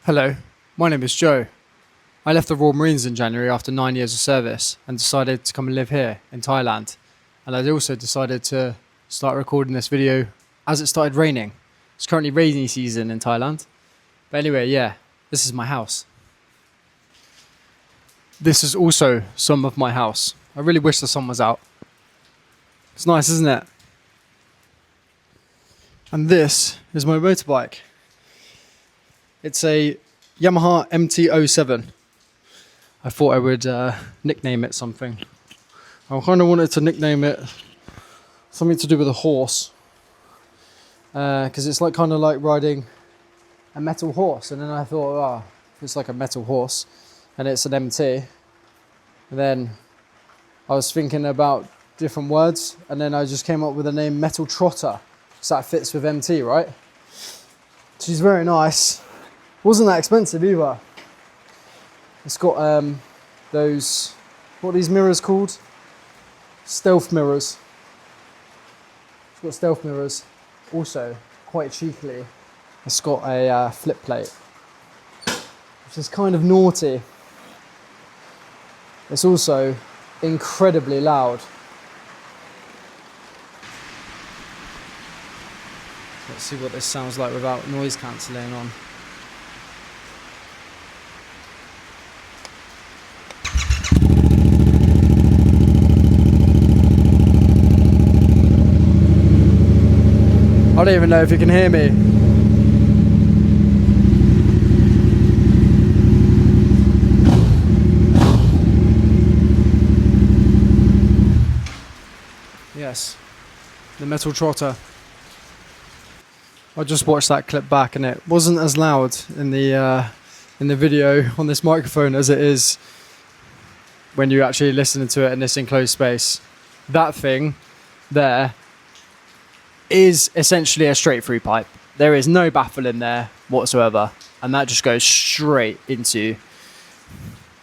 Hello, my name is Joe. I left the Royal Marines in January after 9 years of service and decided to come and live here in Thailand. And I also decided to start recording this video as it started raining. It's currently rainy season in Thailand. But anyway, yeah, this is my house. This is also some of my house. I really wish the sun was out. It's nice, isn't it? And this is my motorbike. It's a Yamaha MT-07. I thought I would nickname it something. I kind of wanted to nickname it something to do with a horse. Because it's kind of like riding a metal horse. And then I thought, it's like a metal horse. And it's an MT. And then I was thinking about different words. And then I just came up with the name Metal Trotter. So that fits with MT, right? She's very nice. Wasn't that expensive either. It's got those, what are these mirrors called? Stealth mirrors. It's got stealth mirrors. Also, quite cheekily, it's got a flip plate, which is kind of naughty. It's also incredibly loud. Let's see what this sounds like without noise cancelling on. I don't even know if you can hear me. Yes, the Metal Trotter. I just watched that clip back and it wasn't as loud in the video on this microphone as it is when you actually listen to it in this enclosed space. That thing there is essentially a straight through pipe. There is no baffle in there whatsoever, and that just goes straight into,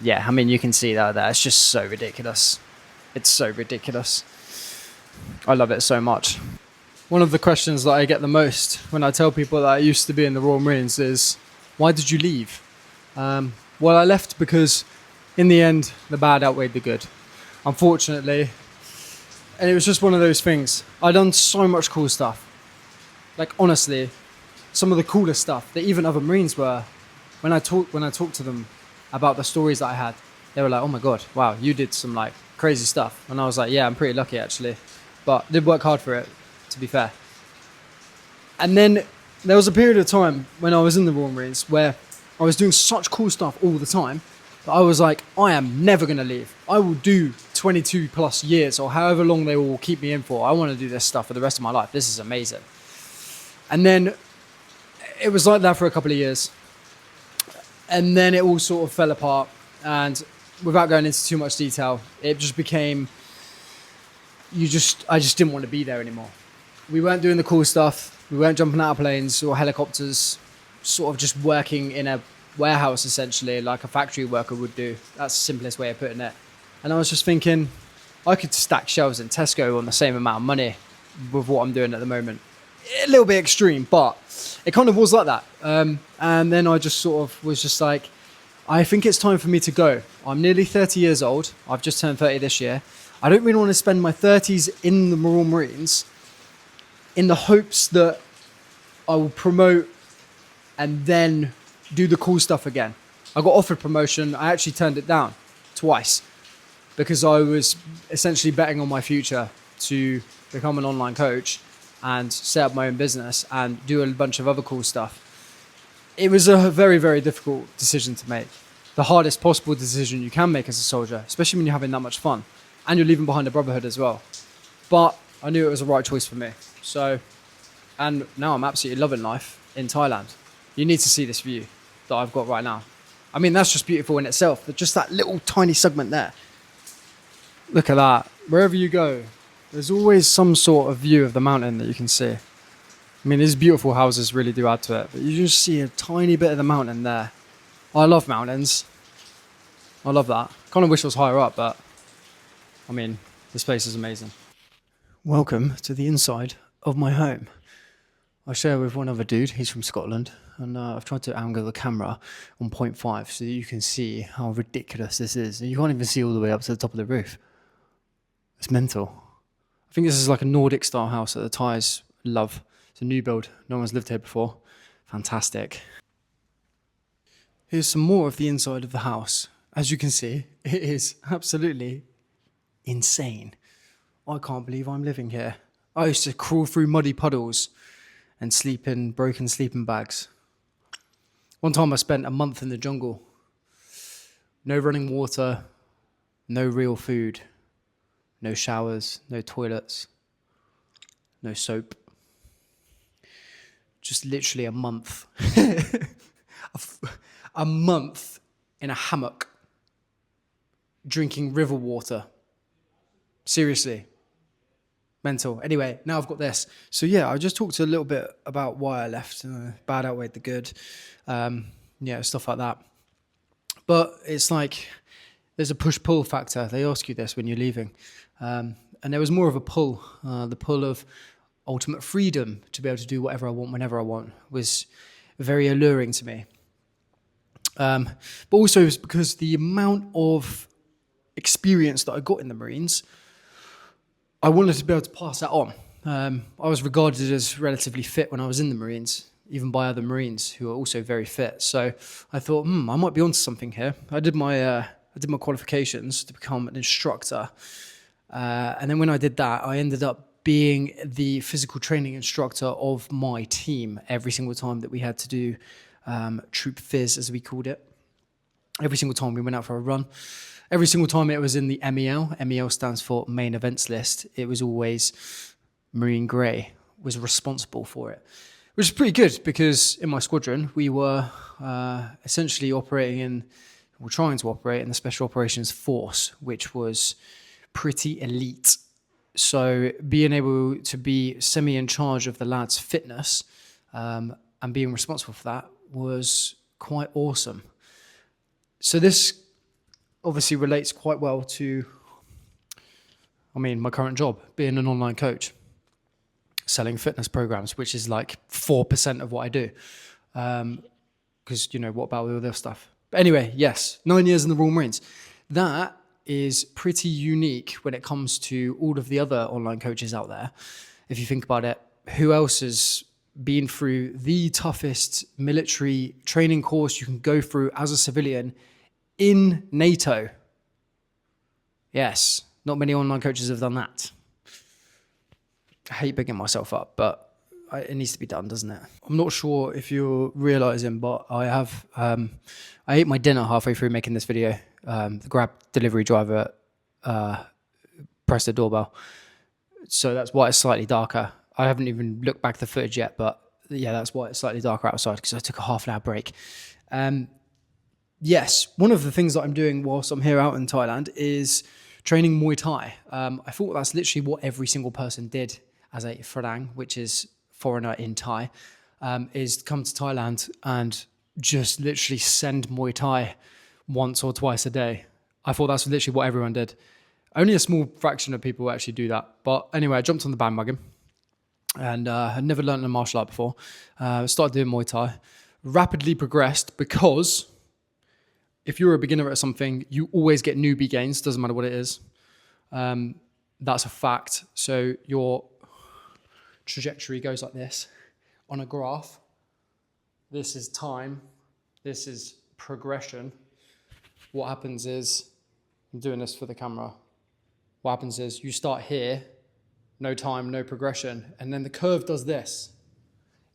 yeah, I mean, you can see that there. It's just so ridiculous. It's so ridiculous. I love it so much. One of the questions that I get the most when I tell people that I used to be in the Royal Marines is, why did you leave? Well, I left because in the end the bad outweighed the good, unfortunately. And it was just one of those things. I'd done so much cool stuff. Like, honestly, some of the coolest stuff that even other Marines were, when I talked to them about the stories that I had, they were like, oh my God, wow, you did some like crazy stuff. And I was like, yeah, I'm pretty lucky actually. But I did work hard for it, to be fair. And then there was a period of time when I was in the Royal Marines where I was doing such cool stuff all the time that I was like, I am never going to leave. I will do 22 plus years or however long they will keep me in for. I want to do this stuff for the rest of my life. This is amazing. And then it was like that for a couple of years. And then it all sort of fell apart. And without going into too much detail, it just became, I just didn't want to be there anymore. We weren't doing the cool stuff. We weren't jumping out of planes or helicopters, sort of just working in a warehouse essentially, like a factory worker would do. That's the simplest way of putting it. And I was just thinking, I could stack shelves in Tesco on the same amount of money with what I'm doing at the moment. A little bit extreme, but it kind of was like that. And then I just sort of was just like, I think it's time for me to go. I'm nearly 30 years old. I've just turned 30 this year. I don't really want to spend my 30s in the Royal Marines in the hopes that I will promote and then do the cool stuff again. I got offered promotion. I actually turned it down twice because I was essentially betting on my future to become an online coach and set up my own business and do a bunch of other cool stuff. It was a very, very difficult decision to make. The hardest possible decision you can make as a soldier, especially when you're having that much fun and you're leaving behind a brotherhood as well. But I knew it was the right choice for me. So, and now I'm absolutely loving life in Thailand. You need to see this view that I've got right now. I mean, that's just beautiful in itself. But just that little tiny segment there. Look at that. Wherever you go, there's always some sort of view of the mountain that you can see. I mean, these beautiful houses really do add to it. But you just see a tiny bit of the mountain there. I love mountains. I love that. Kind of wish it was higher up, but I mean, this place is amazing. Welcome to the inside of my home. I share with one other dude. He's from Scotland. and I've tried to angle the camera on 0.5 so that you can see how ridiculous this is. You can't even see all the way up to the top of the roof. It's mental. I think this is like a Nordic style house that the Thais love. It's a new build. No one's lived here before. Fantastic. Here's some more of the inside of the house. As you can see, it is absolutely insane. I can't believe I'm living here. I used to crawl through muddy puddles and sleep in broken sleeping bags. One time I spent a month in the jungle. No running water, no real food, no showers, no toilets, no soap. Just literally a month. A month in a hammock, drinking river water. Seriously. Mental. Anyway, now I've got this. So yeah, I just talked a little bit about why I left. Bad outweighed the good. Stuff like that. But it's like there's a push-pull factor. They ask you this when you're leaving. And there was more of a pull. The pull of ultimate freedom to be able to do whatever I want, whenever I want, was very alluring to me. But also it's because the amount of experience that I got in the Marines, I wanted to be able to pass that on. I was regarded as relatively fit when I was in the Marines, even by other Marines who are also very fit. So I thought, I might be onto something here. I did my qualifications to become an instructor. And then when I did that, I ended up being the physical training instructor of my team every single time that we had to do troop phys, as we called it. Every single time we went out for a run. Every single time it was in the MEL. MEL stands for Main Events List. It was always Marine Grey was responsible for it, which is pretty good because in my squadron, we were essentially trying to operate in the Special Operations Force, which was pretty elite. So being able to be semi in charge of the lads' fitness and being responsible for that was quite awesome. So this obviously relates quite well to, my current job, being an online coach, selling fitness programs, which is like 4% of what I do. Because, what about all this stuff? But anyway, yes, 9 years in the Royal Marines. That is pretty unique when it comes to all of the other online coaches out there. If you think about it, who else has been through the toughest military training course you can go through as a civilian in NATO? Yes, not many online coaches have done that. I hate bigging myself up, but it needs to be done, doesn't it? I'm not sure if you're realizing, but I ate my dinner halfway through making this video. The Grab delivery driver pressed the doorbell, so that's why it's slightly darker. I haven't even looked back at the footage yet, but yeah, that's why it's slightly darker outside, because I took a half an hour break. Yes, one of the things that I'm doing whilst I'm here out in Thailand is training Muay Thai. I thought that's literally what every single person did as a Farang, which is foreigner in Thai, is come to Thailand and just literally send Muay Thai once or twice a day. I thought that's literally what everyone did. Only a small fraction of people actually do that. But anyway, I jumped on the bandwagon and had never learned a martial art before. Started doing Muay Thai. Rapidly progressed because if you're a beginner at something, you always get newbie gains. Doesn't matter what it is. That's a fact. So your trajectory goes like this on a graph. This is time. This is progression. What happens is, I'm doing this for the camera. What happens is you start here, no time, no progression. And then the curve does this.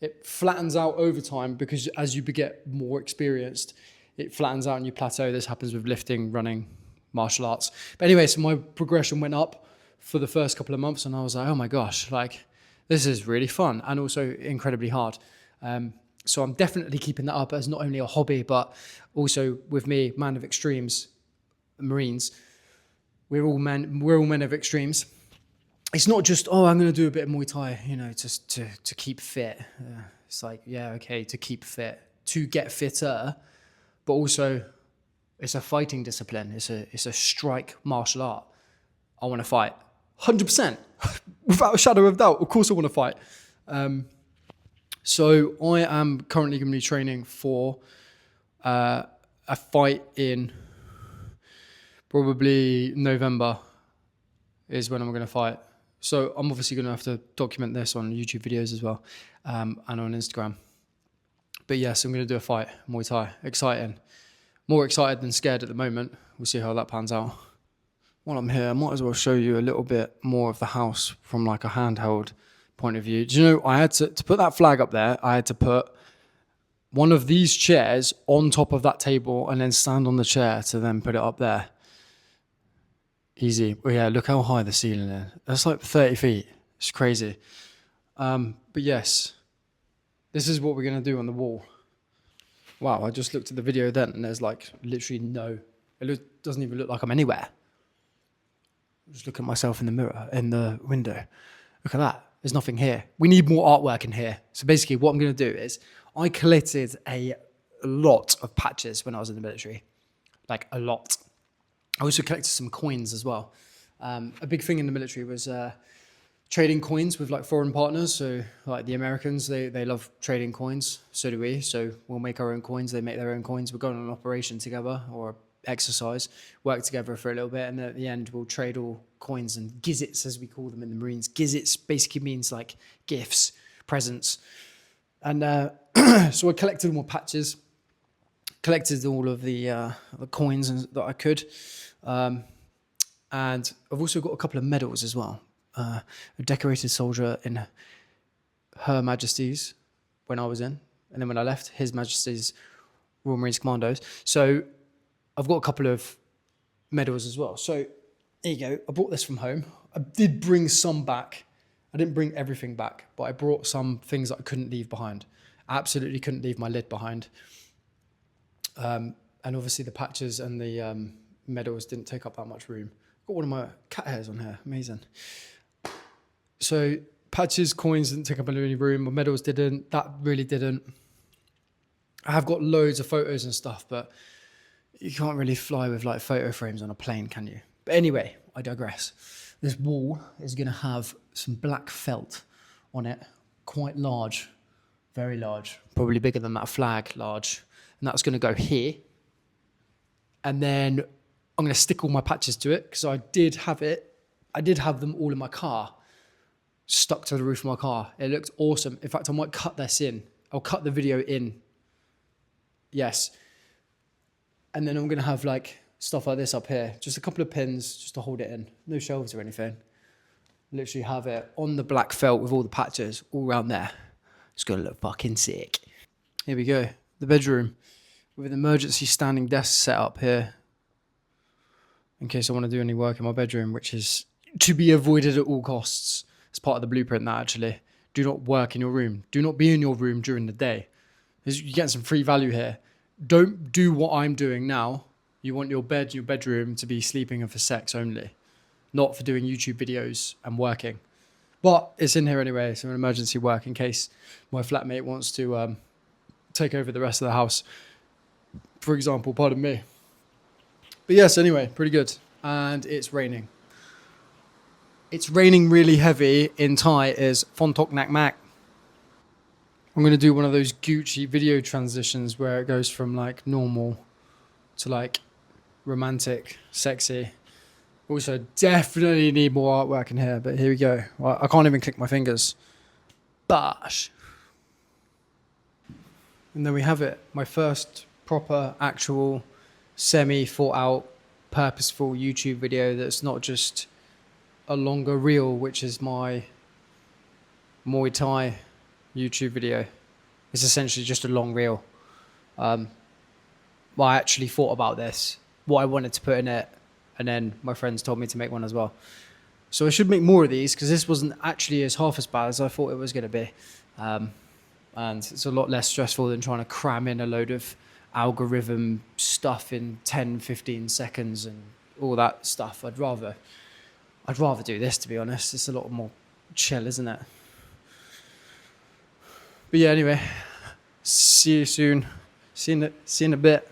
It flattens out over time because as you get more experienced, it flattens out and you plateau. This happens with lifting, running, martial arts. But anyway, so my progression went up for the first couple of months and I was like, oh my gosh, this is really fun and also incredibly hard. So I'm definitely keeping that up as not only a hobby, but also with me, man of extremes, Marines. We're all men of extremes. It's not just, I'm going to do a bit of Muay Thai, just to keep fit. It's like, yeah, okay, to keep fit, to get fitter, but also it's a fighting discipline. It's a strike martial art. I want to fight 100%, without a shadow of doubt. Of course I want to fight. So I am currently going to be training for a fight in probably November is when I'm going to fight. So I'm obviously going to have to document this on YouTube videos as well, and on Instagram. But yes, I'm going to do a fight, Muay Thai. Exciting. More excited than scared at the moment. We'll see how that pans out. While I'm here, I might as well show you a little bit more of the house from like a handheld point of view. Do you know, I had to put that flag up there, I had to put one of these chairs on top of that table and then stand on the chair to then put it up there. Easy. Well, yeah, look how high the ceiling is. That's like 30 feet. It's crazy. But yes, this is what we're going to do on the wall. Wow, I just looked at the video then and there's like literally it doesn't even look like I'm anywhere. Just look at myself in the mirror, in the window. Look at that. There's nothing here. We need more artwork in here. So basically what I'm going to do is I collected a lot of patches when I was in the military. Like a lot. I also collected some coins as well. A big thing in the military was trading coins with like foreign partners. So like the Americans, they love trading coins. So do we. So we'll make our own coins. They make their own coins. We're going on an operation together or exercise, work together for a little bit, and at the end we'll trade all coins and gizzits, as we call them in the Marines. Gizzits basically means like gifts, presents. And so I collected more patches, collected all of the coins that I could. And I've also got a couple of medals as well. A decorated soldier in Her Majesty's when I was in, and then when I left, His Majesty's Royal Marines Commandos. So I've got a couple of medals as well. So there you go. I brought this from home. I did bring some back. I didn't bring everything back, but I brought some things that I couldn't leave behind. I absolutely couldn't leave my lid behind. And obviously the patches and the medals didn't take up that much room. Got one of my cat hairs on here. Amazing. So patches, coins didn't take up any room. My medals didn't. That really didn't. I have got loads of photos and stuff, but you can't really fly with like photo frames on a plane, can you? But anyway, I digress. This wall is going to have some black felt on it, quite large, very large, probably bigger than that flag, large. And that's going to go here. And then I'm going to stick all my patches to it because I did have them all in my car, stuck to the roof of my car. It looked awesome. In fact, I might cut this in. I'll cut the video in. Yes. And then I'm going to have like stuff like this up here. Just a couple of pins just to hold it in. No shelves or anything. Literally have it on the black felt with all the patches all around there. It's going to look fucking sick. Here we go. The bedroom with an emergency standing desk set up here. In case I want to do any work in my bedroom, which is to be avoided at all costs. It's part of the blueprint that actually. Do not work in your room. Do not be in your room during the day. You're getting some free value here. Don't do what I'm doing now. You want your bed, your bedroom to be sleeping and for sex only, not for doing YouTube videos and working. But it's in here anyway, so an emergency work in case my flatmate wants to take over the rest of the house, for example, pardon me. But yes, anyway, pretty good. And it's raining. It's raining really heavy in Thai is Phontok Nak Mak. I'm going to do one of those Gucci video transitions where it goes from like normal to like romantic, sexy. Also, definitely need more artwork in here, but here we go. I can't even click my fingers. Bash. And then we have it. My first proper, actual, semi-thought out, purposeful YouTube video that's not just a longer reel, which is my Muay Thai YouTube video. It's essentially just a long reel. I actually thought about this, what I wanted to put in it, and then my friends told me to make one as well. So I should make more of these because this wasn't actually half as bad as I thought it was going to be. And it's a lot less stressful than trying to cram in a load of algorithm stuff in 10, 15 seconds and all that stuff. I'd rather do this, to be honest. It's a lot more chill, isn't it? But yeah, anyway, see you soon. See you in a bit.